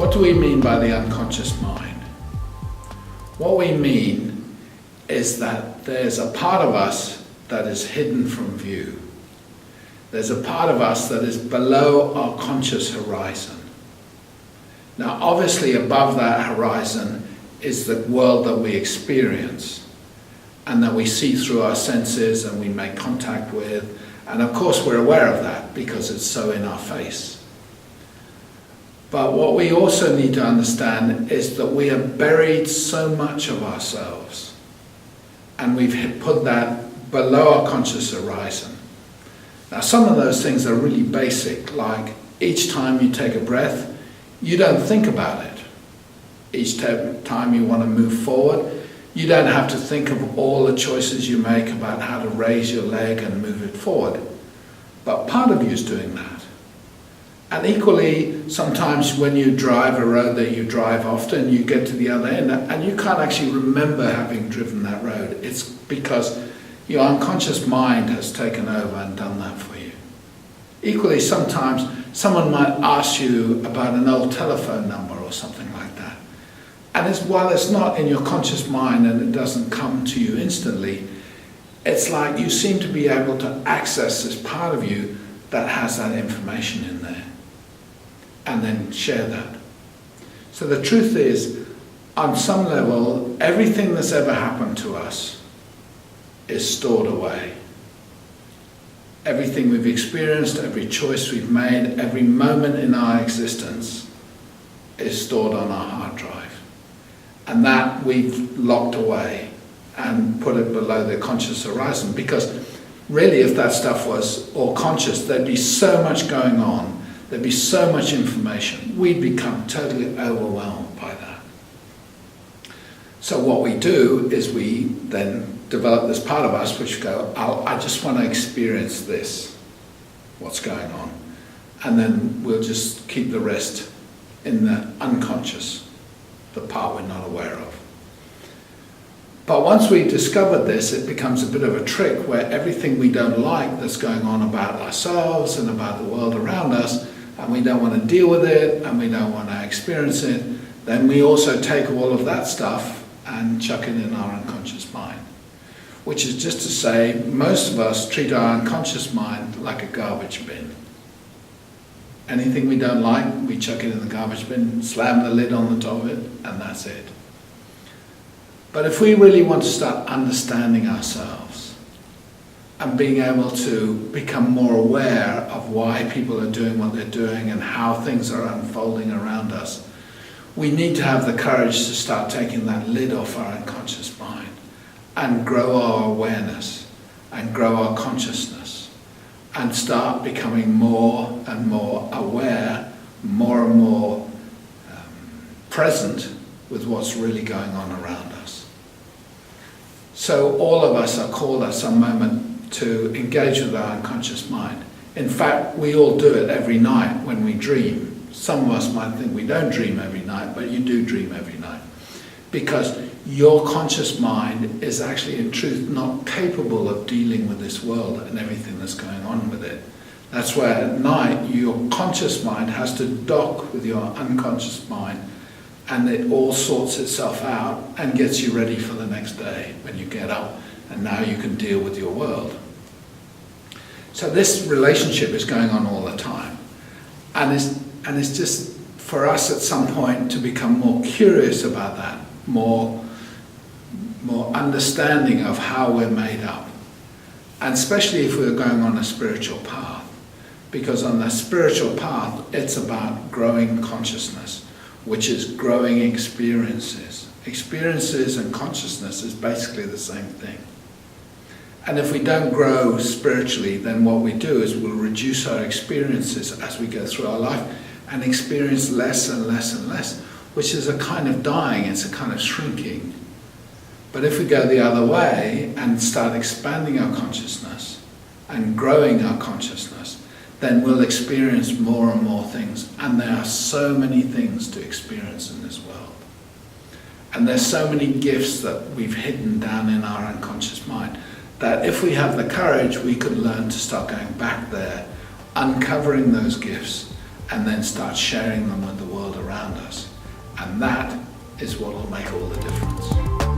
What do we mean by the unconscious mind? What we mean is that there's a part of us that is hidden from view. There's a part of us that is below our conscious horizon. Now, obviously above that horizon is the world that we experience and that we see through our senses and we make contact with. And of course we're aware of that because it's so in our face. But what we also need to understand is that we have buried so much of ourselves and we've put that below our conscious horizon. Now, some of those things are really basic, like each time you take a breath, you don't think about it. Each time you want to move forward, you don't have to think of all the choices you make about how to raise your leg and move it forward. But part of you is doing that. And equally, sometimes when you drive a road that you drive often, you get to the other end and you can't actually remember having driven that road. It's because your unconscious mind has taken over and done that for you. Equally, sometimes someone might ask you about an old telephone number or something like that. And while it's not in your conscious mind and it doesn't come to you instantly, it's like you seem to be able to access this part of you that has that information in there and then share that. So the truth is, on some level, everything that's ever happened to us is stored away. Everything we've experienced, every choice we've made, every moment in our existence is stored on our hard drive. And that we've locked away and put it below the conscious horizon, because really if that stuff was all conscious, there'd be so much going on, there'd be so much information, we'd become totally overwhelmed by that. So what we do is we then develop this part of us which go, I just want to experience this, what's going on. And then we'll just keep the rest in the unconscious, the part we're not aware of. But once we've discovered this, it becomes a bit of a trick where everything we don't like that's going on about ourselves and about the world around us, and we don't want to deal with it and we don't want to experience it, then we also take all of that stuff and chuck it in our unconscious mind. Which is just to say, most of us treat our unconscious mind like a garbage bin. Anything we don't like, we chuck it in the garbage bin, slam the lid on the top of it, and that's it. But if we really want to start understanding ourselves and being able to become more aware of why people are doing what they're doing and how things are unfolding around us, we need to have the courage to start taking that lid off our unconscious mind and grow our awareness and grow our consciousness and start becoming more and more aware, more and more present with what's really going on around us. So all of us are called at some moment to engage with our unconscious mind. In fact, we all do it every night when we dream. Some of us might think we don't dream every night, but you do dream every night. Because your conscious mind is actually in truth not capable of dealing with this world and everything that's going on with it. That's where at night your conscious mind has to dock with your unconscious mind, and it all sorts itself out and gets you ready for the next day when you get up, and now you can deal with your world. So this relationship is going on all the time, and it's just for us at some point to become more curious about that, more understanding of how we're made up, and especially if we're going on a spiritual path, because on the spiritual path it's about growing consciousness, which is growing experiences. Experiences and consciousness is basically the same thing. And if we don't grow spiritually, then what we do is we'll reduce our experiences as we go through our life and experience less and less and less, which is a kind of dying, it's a kind of shrinking. But if we go the other way and start expanding our consciousness and growing our consciousness, then we'll experience more and more things. And there are so many things to experience in this world. And there's so many gifts that we've hidden down in our unconscious mind that if we have the courage, we could learn to start going back there, uncovering those gifts, and then start sharing them with the world around us. And that is what will make all the difference.